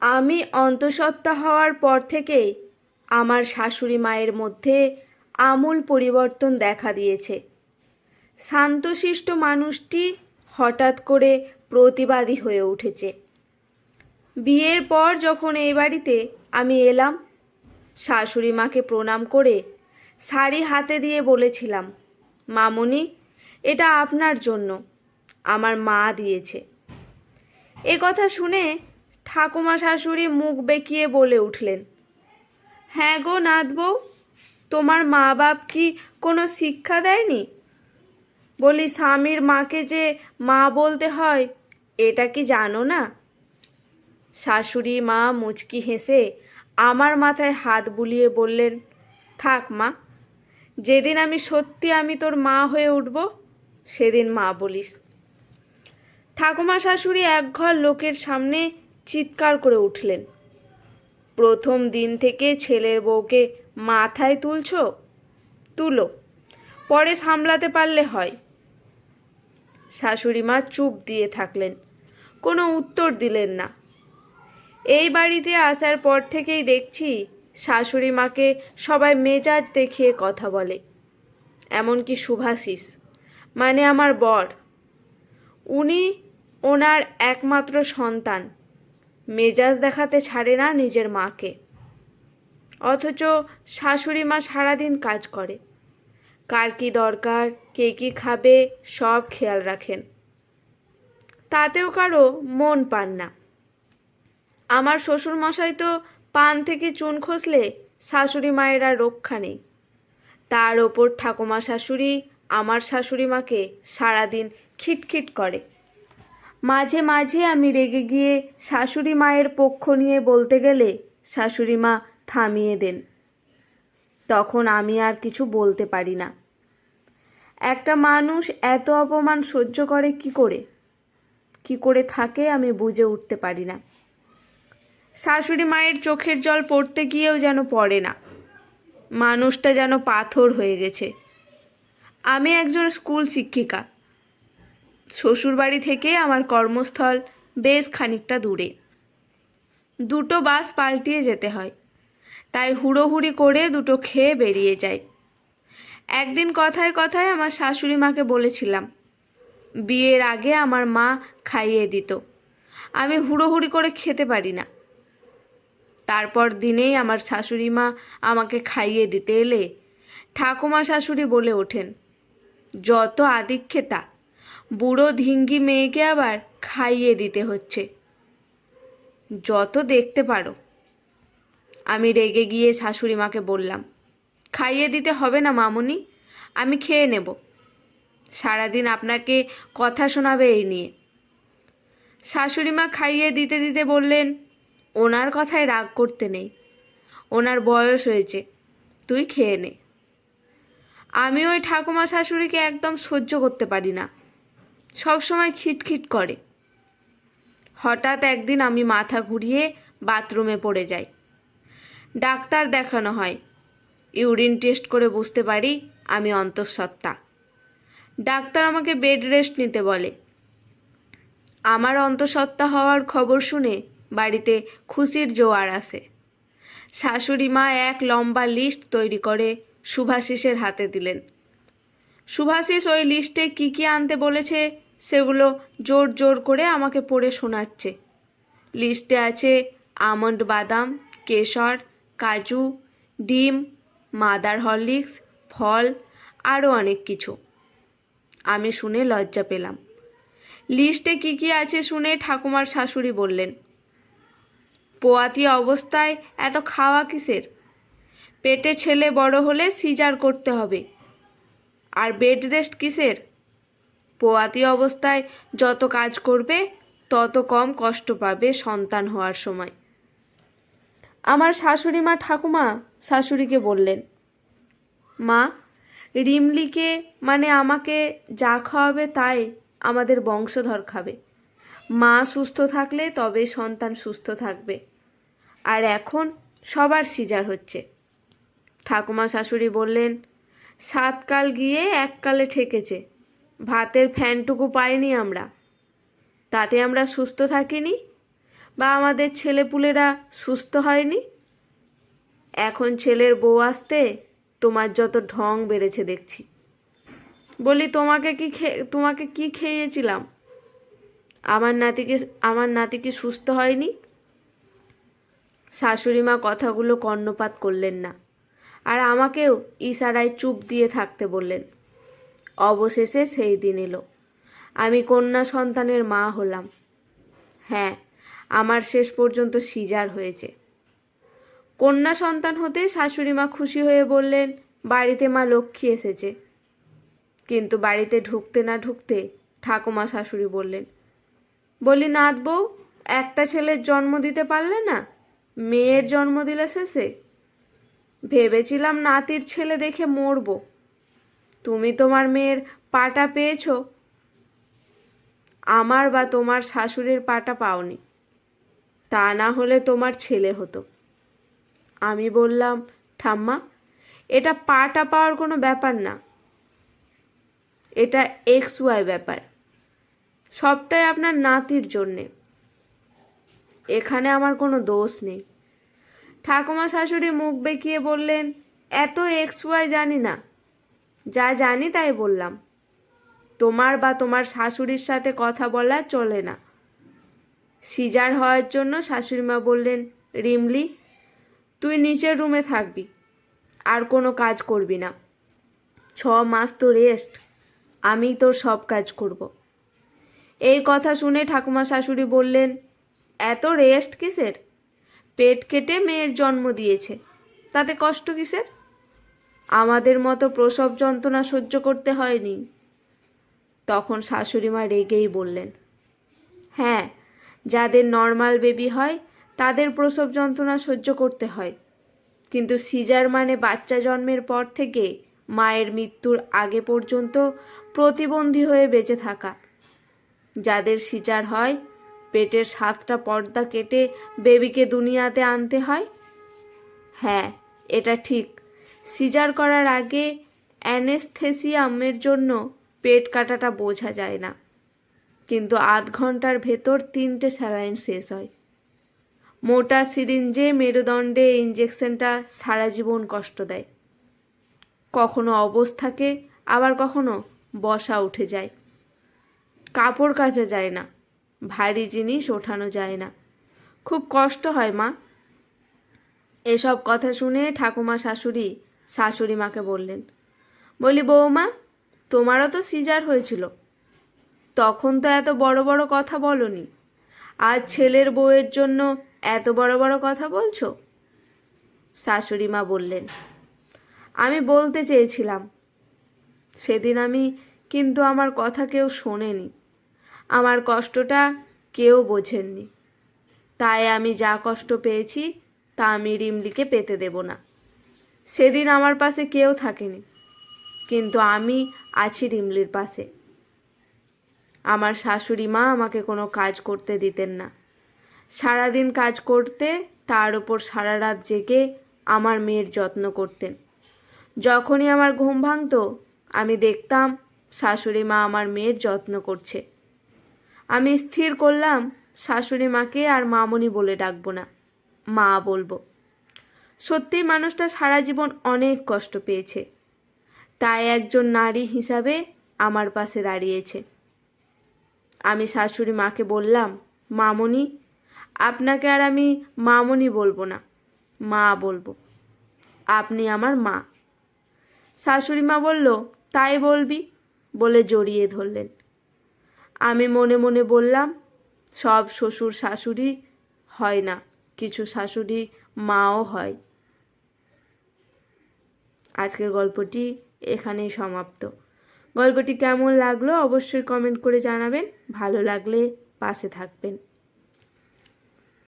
আমি অন্তঃসত্ত্বা হওয়ার পর থেকেই আমার শাশুড়ি মায়ের মধ্যে আমূল পরিবর্তন দেখা দিয়েছে। শান্তশিষ্ট মানুষটি হঠাৎ করে প্রতিবাদী হয়ে উঠেছে। বিয়ের পর যখন এই বাড়িতে আমি এলাম, শাশুড়ি মাকে প্রণাম করে শাড়ি হাতে দিয়ে বলেছিলাম, মামুনি, এটা আপনার জন্য, আমার মা দিয়েছে। এ কথা শুনে ঠাকুমা শাশুড়ি মুখ বেঁকিয়ে বলে উঠলেন, হ্যাঁ গো নাথ বউ, তোমার মা বাপ কি কোনো শিক্ষা দেয়নি? বলি, স্বামীর মাকে যে মা বলতে হয় এটা কি জানো না? শাশুড়ি মা মুচকি হেসে আমার মাথায় হাত বুলিয়ে বললেন, থাক মা, যেদিন আমি তোর মা হয়ে উঠব সেদিন মা বলিস। ঠাকুমা শাশুড়ি একঘর লোকের সামনে চিৎকার করে উঠলেন, প্রথম দিন থেকে ছেলের বউকে মাথায় তুলছো? তুলো, পরে সামলাতে পারলে হয়। শাশুড়ি মা চুপ দিয়ে থাকলেন, কোনো উত্তর দিলেন না। এই বাড়িতে আসার পর থেকেই দেখছি শাশুড়ি মাকে সবাই মেজাজ দেখিয়ে কথা বলে, এমনকি শুভাশিস মানে আমার বর, উনি ওনার একমাত্র সন্তান, মেজাজ দেখাতে ছাড়ে না নিজের মাকে। অথচ শাশুড়ি মা সারাদিন কাজ করে, কার কী দরকার, কে কী খাবে সব খেয়াল রাখেন, তাতেও কারো মন পান না। আমার শ্বশুরমশাই তো পান থেকে চুন খসলে শাশুড়ি মায়ের আর রক্ষা নেই। তার ওপর ঠাকুমা শাশুড়ি আমার শাশুড়ি মাকে সারাদিন খিটখিট করে। মাঝে মাঝে আমি রেগে গিয়ে শাশুড়ি মায়ের পক্ষ নিয়ে বলতে গেলে শাশুড়ি মা থামিয়ে দেন। তখন আমি আর কিছু বলতে পারি না। একটা মানুষ এত অপমান সহ্য করে কি করে থাকে আমি বুঝে উঠতে পারি না। শাশুড়ি মায়ের চোখের জল পড়তে গিয়েও যেন পড়ে না, মানুষটা যেন পাথর হয়ে গেছে। আমি একজন স্কুল শিক্ষিকা, শ্বশুরবাড়ি থেকে আমার কর্মস্থল বেশ খানিকটা দূরে, দুটো বাস পাল্টিয়ে যেতে হয়, তাই হুড়োহুড়ি করে দুটো খেয়ে বেরিয়ে যাই। একদিন কথায় কথায় আমার শাশুড়ি মাকে বলেছিলাম, বিয়ের আগে আমার মা খাইয়ে দিত, আমি হুড়োহুড়ি করে খেতে পারি না। তারপর দিনেই আমার শাশুড়ি মা আমাকে খাইয়ে দিতে এলে ঠাকুমা শাশুড়ি বলে ওঠেন, যত আদিক্ষেতা, বুড়ো ধিঙ্গি মেয়েকে আবার খাইয়ে দিতে হচ্ছে, যত দেখতে পারো। আমি রেগে গিয়ে শাশুড়ি মাকে বললাম, খাইয়ে দিতে হবে না মামুনি, আমি খেয়ে নেব, সারাদিন আপনাকে কথা শোনাবে এই নিয়ে। শাশুড়ি মা খাইয়ে দিতে দিতে বললেন, ওনার কথায় রাগ করতে নেই, ওনার বয়স হয়েছে, তুই খেয়ে নে। আমি ওই ঠাকুমা শাশুড়িকে একদম সহ্য করতে পারি না, সবসময় খিটখিট করে। হঠাৎ একদিন আমি মাথা ঘুরিয়ে বাথরুমে পড়ে যাই। ডাক্তার দেখানো হয়, ইউরিন টেস্ট করে বুঝতে পারি আমি অন্তঃসত্ত্বা। ডাক্তার আমাকে বেড রেস্ট নিতে বলে। আমার অন্তঃসত্ত্বা হওয়ার খবর শুনে বাড়িতে খুশির জোয়ার আসে। শাশুড়ি মা এক লম্বা লিস্ট তৈরি করে শুভাশিসের হাতে দিলেন। শুভাশিস ওই লিস্টে কী কী আনতে বলেছে সেগুলো জোর জোর করে আমাকে পড়ে শোনাচ্ছে। লিস্টে আছে আমন্ড বাদাম, কেশর, কাজু, ডিম, মাদার হরলিক্স, ফল, আরও অনেক কিছু। আমি শুনে লজ্জা পেলাম। লিস্টে কী কী আছে শুনে ঠাকুমার শাশুড়ি বললেন, পোয়াতি অবস্থায় এত খাওয়া কিসের? পেটে ছেলে বড় হলে সিজার করতে হবে, আর বেড রেস্ট কিসের? পোয়াতি অবস্থায় যত কাজ করবে তত কম কষ্ট পাবে সন্তান হওয়ার সময়। আমার শাশুড়ি মা ঠাকুমা শাশুড়িকে বললেন, মা, রিমলিকে মানে আমাকে যা খাওয়াবে তাই আমাদের বংশধর খাবে। মা সুস্থ থাকলে তবে সন্তান সুস্থ থাকবে, আর এখন সবার সিজার হচ্ছে। ঠাকুমা শাশুড়ি বললেন, 7 কাল গিয়ে 1 কালে ঠেকেছে, ভাতের ফ্যানটুকু পাইনি আমরা, তাতে আমরা সুস্থ থাকিনি? বা আমাদের ছেলেপুলেরা সুস্থ হয়নি? এখন ছেলের বউ আসতে তোমার যত ঢং বেড়েছে দেখছি। বলি তোমাকে কি খেয়েছিলাম? আমার নাতি কি সুস্থ হয়নি? শাশুড়ি মা কথাগুলো কর্ণপাত করলেন না, আর আমাকেও ইশারায় চুপ দিয়ে থাকতে বললেন। অবশেষে সেই দিন এলো, আমি কন্যা সন্তানের মা হলাম। হ্যাঁ, আমার শেষ পর্যন্ত সিজার হয়েছে। কন্যা সন্তান হতে শাশুড়ি মা খুশি হয়ে বললেন, বাড়িতে মা লক্ষ্মী এসেছে। কিন্তু বাড়িতে ঢুকতে না ঢুকতে ঠাকুমা শাশুড়ি বললেন, বলি নাথ বউ, একটা ছেলের জন্ম দিতে পারলে না, মেয়ের জন্ম দিলে শেষে? ভেবেছিলাম নাতির ছেলে দেখে মরব। তুমি তোমার মেয়ের পাটা পেয়েছ, আমার বা তোমার শাশুড়ির পাটা পাওনি। তা না হলে তোমার ছেলে হতো। আমি বললাম, ঠাম্মা, এটা পাটা পাওয়ার কোনো ব্যাপার না, এটা XY ব্যাপার। সবটাই আপনার নাতির জন্যে, এখানে আমার কোনো দোষ নেই। ঠাকুমা শাশুড়ি মুখ বেঁকিয়ে বললেন, এত XY জানি না, যা জানি তাই বললাম। তোমার বা তোমার শাশুড়ির সাথে কথা বলা চলে না। সিজার হওয়ার জন্য শাশুড়িমা বললেন, রিমলি, তুই নিচের রুমে থাকবি, আর কোনো কাজ করবি না। 6 মাস তো রেস্ট, আমি তোর সব কাজ করব। এই কথা শুনে ঠাকুমা শাশুড়ি বললেন, এত রেস্ট কিসের? পেট কেটে মেয়ের জন্ম দিয়েছে, তাতে কষ্ট কিসের? আমাদের মতো প্রসব যন্ত্রণা সহ্য করতে হয়নি। তখন শাশুড়িমা রেগেই বললেন, হ্যাঁ, যাদের নর্মাল বেবি হয় তাদের প্রসব যন্ত্রণা সহ্য করতে হয়, কিন্তু সিজার মানে বাচ্চা জন্মের পর থেকে মায়ের মৃত্যুর আগে পর্যন্ত প্রতিবন্ধী হয়ে বেঁচে থাকা। যাদের সিজার হয়, পেটের 7টা পর্দা কেটে বেবিকে দুনিয়াতে আনতে হয়। হ্যাঁ, এটা ঠিক, সিজার করার আগে অ্যানেস্থেসিয়ামের জন্য পেট কাটাটা বোঝা যায় না, কিন্তু আধ ঘন্টার ভেতর 3টে স্যালাইন শেষ হয়। মোটা সিরিঞ্জে মেরুদণ্ডে ইঞ্জেকশনটা সারা জীবন কষ্ট দেয়। কখনো অবশ থাকে, আবার কখনো বসা উঠে যায়। কাপড় কাচা যায় না, ভারী জিনিস ওঠানো যায় না, খুব কষ্ট হয় মা। এসব কথা শুনে ঠাকুমা শাশুড়ি মাকে বললেন, বলি বৌমা, তোমারও তো সিজার হয়েছিল, তখন তো এত বড় বড় কথা বলনি, আজ ছেলের বউয়ের জন্য এত বড় বড় কথা বলছো? শাশুড়ি মা বললেন, আমি বলতে চেয়েছিলাম সেদিন কিন্তু আমার কথা কেউ শোনেনি, আমার কষ্টটা কেউ বোঝেননি, তাই আমি যা কষ্ট পেয়েছি তা আমি রিমলিকে পেতে দেব না। সেদিন আমার পাশে কেউ থাকেনি, কিন্তু আমি আছি রিমলির পাশে। আমার শাশুড়ি মা আমাকে কোনো কাজ করতে দিতেন না, সারাদিন কাজ করতে, তার ওপর সারা রাত জেগে আমার মেয়ের যত্ন করতেন। যখনই আমার ঘুম ভাঙতো, আমি দেখতাম শাশুড়ি মা আমার মেয়ের যত্ন করছে। আমি স্থির করলাম শাশুড়ি মাকে আর মামনি বলে ডাকবো না, মা বলবো। সত্যিই মানুষটা সারা জীবন অনেক কষ্ট পেয়েছে, তাই একজন নারী হিসাবে আমার পাশে দাঁড়িয়েছে। আমি শাশুড়ি মাকে বললাম, মামনি, আপনাকে আর আমি মামনি বলবো না, মা বলবো, আপনি আমার মা। শাশুড়ি মা বলল, তাই বলবি, বলে জড়িয়ে ধরলেন। আমি মনে মনে বললাম, সব শ্বশুর শাশুড়ি হয় না, কিছু শাশুড়ি মাও হয়। আজকের গল্পটি এখানেই সমাপ্ত। গল্পটি কেমন লাগলো অবশ্যই কমেন্ট করে জানাবেন, ভালো লাগলে পাশে থাকবেন।